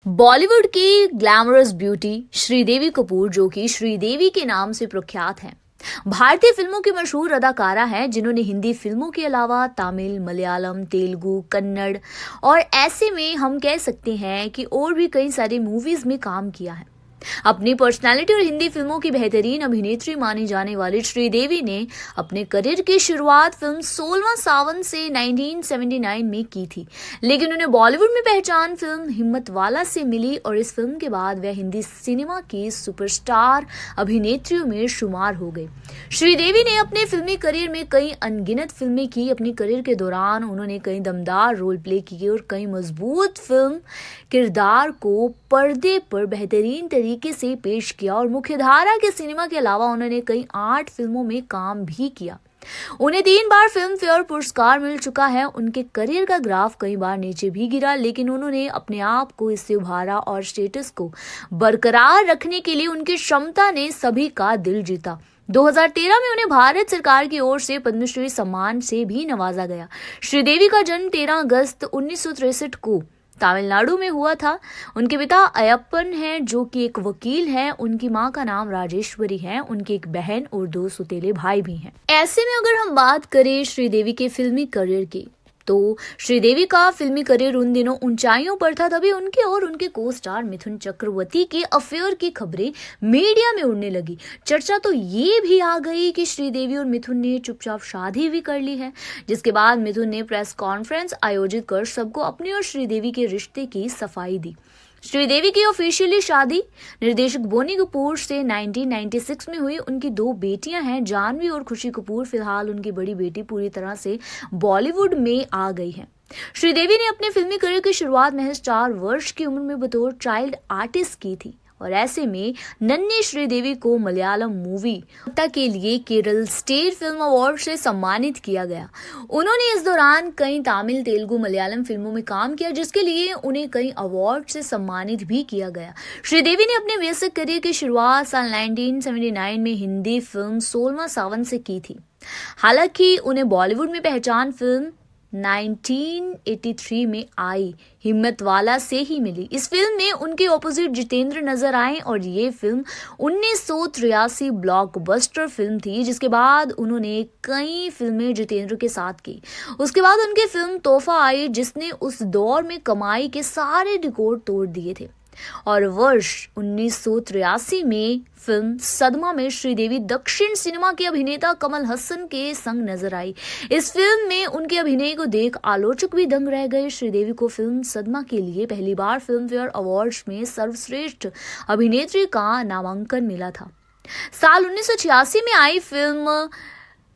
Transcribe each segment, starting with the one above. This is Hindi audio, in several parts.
बॉलीवुड की ग्लैमरस ब्यूटी श्रीदेवी कपूर, जो कि श्रीदेवी के नाम से प्रख्यात हैं, भारतीय फिल्मों की मशहूर अदाकारा हैं जिन्होंने हिंदी फिल्मों के अलावा तमिल, मलयालम, तेलुगु, कन्नड़ और ऐसे में हम कह सकते हैं कि और भी कई सारी मूवीज में काम किया है। अपनी पर्सनालिटी और हिंदी फिल्मों की बेहतरीन अभिनेत्री मानी जाने वाली श्रीदेवी ने अपने करियर की शुरुआत फिल्म 16वां सावन से 1979 में की थी, लेकिन उन्हें बॉलीवुड में पहचान फिल्म हिम्मतवाला से मिली और इस फिल्म के बाद वह हिंदी सिनेमा की सुपरस्टार अभिनेत्रियों में शुमार हो गई। श्रीदेवी ने अपने फिल्मी करियर में कई अनगिनत फिल्में की। अपने करियर के दौरान उन्होंने कई दमदार रोल प्ले किए और कई मजबूत फिल्म किरदार को पर्दे पर बेहतरीन तरीके से पेश किया और मुख्यधारा के सिनेमा के अलावा उन्होंने कई 8 फिल्मों में काम भी किया। उन्हें 3 बार फिल्म फेयर पुरस्कार मिल चुका है। उनके करियर का ग्राफ कई बार नीचे भी गिरा, लेकिन उन्होंने अपने आप को इससे उभारा और स्टेटस को बरकरार रखने के लिए उनकी क्षमता ने सभी का दिल जीता। 2013 में उन्हें भारत सरकार की ओर से पद्मश्री सम्मान से भी नवाजा गया। श्रीदेवी का जन्म 13 अगस्त 1963 को तमिलनाडु में हुआ था। उनके पिता अयप्पन हैं, जो कि एक वकील हैं। उनकी मां का नाम राजेश्वरी है। उनकी एक बहन और 2 सौतेले भाई भी हैं। ऐसे में अगर हम बात करें श्रीदेवी के फिल्मी करियर की, तो श्रीदेवी का फिल्मी करियर उन दिनों ऊंचाइयों पर था। तभी उनके और उनके को स्टार मिथुन चक्रवर्ती के अफेयर की खबरें मीडिया में उड़ने लगी। चर्चा तो ये भी आ गई कि श्रीदेवी और मिथुन ने चुपचाप शादी भी कर ली है, जिसके बाद मिथुन ने प्रेस कॉन्फ्रेंस आयोजित कर सबको अपनी और श्रीदेवी के रिश्ते की सफाई दी। श्रीदेवी की ऑफिशियली शादी निर्देशक बोनी कपूर से 1996 में हुई। उनकी 2 बेटियां हैं, जानवी और खुशी कपूर। फिलहाल उनकी बड़ी बेटी पूरी तरह से बॉलीवुड में आ गई है। श्रीदेवी ने अपने फिल्मी करियर की शुरुआत महज 4 वर्ष की उम्र में बतौर चाइल्ड आर्टिस्ट की थी और ऐसे में नन्ही श्रीदेवी को मलयालम मूवी के लिए केरल स्टेट फिल्म अवार्ड से सम्मानित किया गया। उन्होंने इस दौरान कई तमिल, तेलुगु, मलयालम फिल्मों में काम किया, जिसके लिए उन्हें कई अवार्ड से सम्मानित भी किया गया। श्रीदेवी ने अपने बेसिक करियर की शुरुआत साल 1979 में हिंदी फिल्म 16वां सावन से की थी। हालांकि उन्हें बॉलीवुड में पहचान फिल्म 1983 में आई हिम्मतवाला से ही मिली। इस फिल्म में उनके ऑपोजिट जितेंद्र नजर आए और ये फिल्म 1983 ब्लॉकबस्टर फिल्म थी, जिसके बाद उन्होंने कई फिल्में जितेंद्र के साथ की। उसके बाद उनकी फिल्म तोहफा आई, जिसने उस दौर में कमाई के सारे रिकॉर्ड तोड़ दिए थे। और वर्ष 1983 में फिल्म सदमा में श्रीदेवी दक्षिण सिनेमा के अभिनेता कमल हसन के संग नजर आई। इस फिल्म में उनके अभिनय को देख आलोचक भी दंग रह गए। श्रीदेवी को फिल्म सदमा के लिए पहली बार फिल्म फेयर अवार्ड्स में सर्वश्रेष्ठ अभिनेत्री का नामांकन मिला था। साल 1986 में आई फिल्म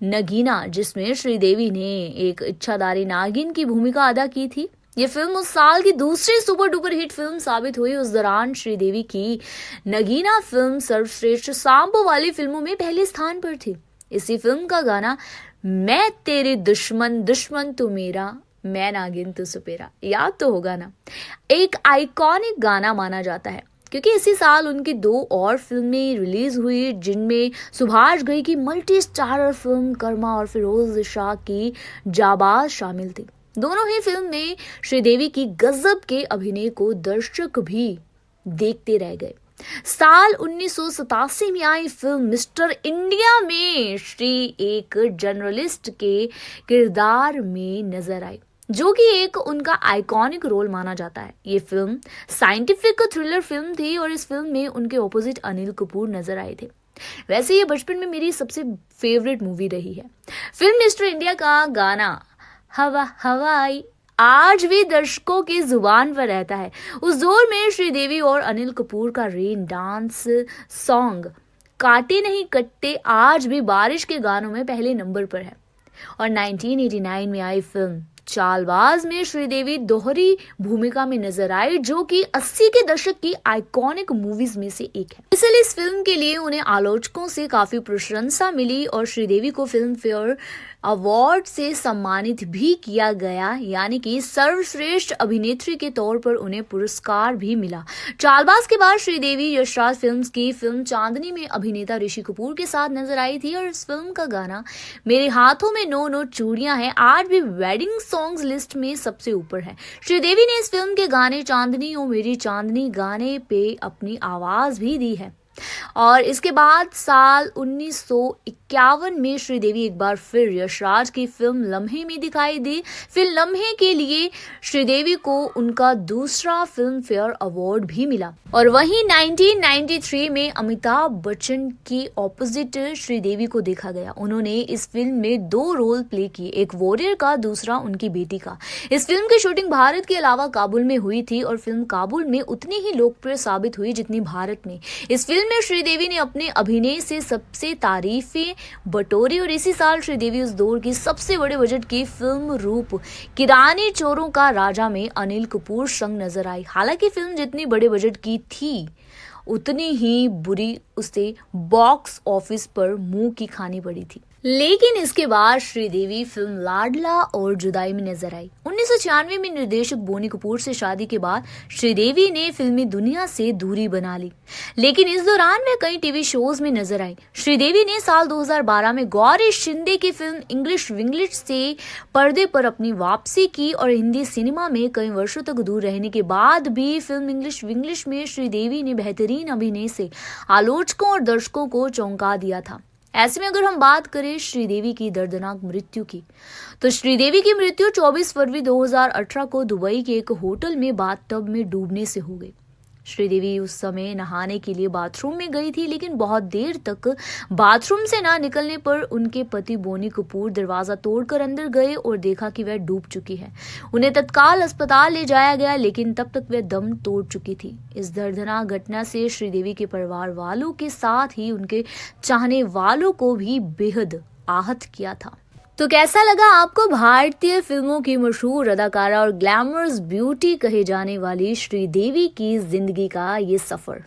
नगीना, जिसमें श्रीदेवी ने एक इच्छाधारी नागिन की भूमिका अदा की थी। ये फिल्म उस साल की दूसरी सुपर डुपर हिट फिल्म साबित हुई। उस दौरान श्रीदेवी की नगीना फिल्म सर्वश्रेष्ठ सांबो वाली फिल्मों में पहले स्थान पर थी। इसी फिल्म का गाना मैं तेरे दुश्मन दुश्मन तू मेरा, मैं नागिन तू सुपेरा, याद तो होगा ना, एक आइकॉनिक गाना माना जाता है, क्योंकि इसी साल उनकी 2 और फिल्में रिलीज हुई, जिनमें सुभाष घई की मल्टी स्टारर फिल्म कर्मा और फिरोज शाह की जाबाज शामिल थी। दोनों ही फिल्म में श्रीदेवी की गजब के अभिनय को दर्शक भी देखते रह गए। साल 1987 में आई फिल्म मिस्टर इंडिया में श्री एक जर्नलिस्ट के किरदार में नजर आई, जो कि एक उनका आइकॉनिक रोल माना जाता है। ये फिल्म साइंटिफिक थ्रिलर फिल्म थी और इस फिल्म में उनके ऑपोजिट अनिल कपूर नजर आए थे। वैसे ये बचपन में मेरी सबसे फेवरेट मूवी रही है। फिल्म मिस्टर इंडिया का गाना हवा हवाई आज भी दर्शकों की जुबान पर रहता है। उस दौर में श्रीदेवी और अनिल कपूर का रेन डांस सॉन्ग काटे नहीं कट्टे आज भी बारिश के गानों में पहले नंबर पर है। और 1989 में आई फिल्म चालबाज में श्रीदेवी दोहरी भूमिका में नजर आई, जो कि 80 के दशक की आइकॉनिक मूवीज में से एक है। इसलिए इस फिल्म के लिए उन्हें आलोचकों से काफी प्रशंसा मिली और श्रीदेवी को फिल्म फेयर अवार्ड से सम्मानित भी किया गया, यानी कि सर्वश्रेष्ठ अभिनेत्री के तौर पर उन्हें पुरस्कार भी मिला। चालबाज के बाद श्रीदेवी यशराज फिल्म्स की फिल्म चांदनी में अभिनेता ऋषि कपूर के साथ नजर आई थी और इस फिल्म का गाना मेरे हाथों में 9 चूड़ियां हैं आज भी वेडिंग सॉन्ग्स लिस्ट में सबसे ऊपर है। श्रीदेवी ने इस फिल्म के गाने चांदनी ओ मेरी चांदनी गाने पे अपनी आवाज भी दी है। और इसके बाद साल 1951 में श्रीदेवी एक बार फिर यशराज की फिल्म लम्हे में दिखाई दी। फिल्म लम्हे के लिए श्रीदेवी को उनका दूसरा फिल्म फेयर अवार्ड भी मिला। और वहीं 1993 में अमिताभ बच्चन के ऑपोजिट श्रीदेवी को देखा गया। उन्होंने इस फिल्म में 2 रोल प्ले किए, एक वॉरियर का, दूसरा उनकी बेटी का। इस फिल्म की शूटिंग भारत के अलावा काबुल में हुई थी और फिल्म काबुल में उतनी ही लोकप्रिय साबित हुई जितनी भारत में। इस फिल्म में श्रीदेवी ने अपने अभिनय से सबसे तारीफें बटोरी और इसी साल श्रीदेवी उस दौर की सबसे बड़े बजट की फिल्म रूप किरानी चोरों का राजा में अनिल कपूर संग नजर आई। हालांकि फिल्म जितनी बड़े बजट की थी उतनी ही बुरी उसे बॉक्स ऑफिस पर मुंह की खानी पड़ी थी। लेकिन इसके बाद श्रीदेवी फिल्म लाडला और जुदाई में नजर आई। 1996 में निर्देशक बोनी कपूर से शादी के बाद श्रीदेवी ने फिल्मी दुनिया से दूरी बना ली, लेकिन इस दौरान वे कई टीवी शोज में नजर आई। श्रीदेवी ने साल 2012 में गौरी शिंदे की फिल्म इंग्लिश विंग्लिश से पर्दे पर अपनी वापसी की और हिंदी सिनेमा में कई वर्षों तक दूर रहने के बाद भी फिल्म इंग्लिश विंग्लिश में श्रीदेवी ने बेहतरीन अभिनय से आलोचकों और दर्शकों को चौंका दिया था। ऐसे में अगर हम बात करें श्रीदेवी की दर्दनाक मृत्यु की, तो श्रीदेवी की मृत्यु 24 फरवरी 2018 को दुबई के एक होटल में बाथटब में डूबने से हो गई। श्रीदेवी उस समय नहाने के लिए बाथरूम में गई थी, लेकिन बहुत देर तक बाथरूम से ना निकलने पर उनके पति बोनी कपूर दरवाजा तोड़कर अंदर गए और देखा कि वह डूब चुकी है। उन्हें तत्काल अस्पताल ले जाया गया, लेकिन तब तक वह दम तोड़ चुकी थी। इस दर्दनाक घटना से श्रीदेवी के परिवार वालों के साथ ही उनके चाहने वालों को भी बेहद आहत किया था। तो कैसा लगा आपको भारतीय फिल्मों की मशहूर अदाकारा और ग्लैमरस ब्यूटी कहे जाने वाली श्रीदेवी की जिंदगी का ये सफर?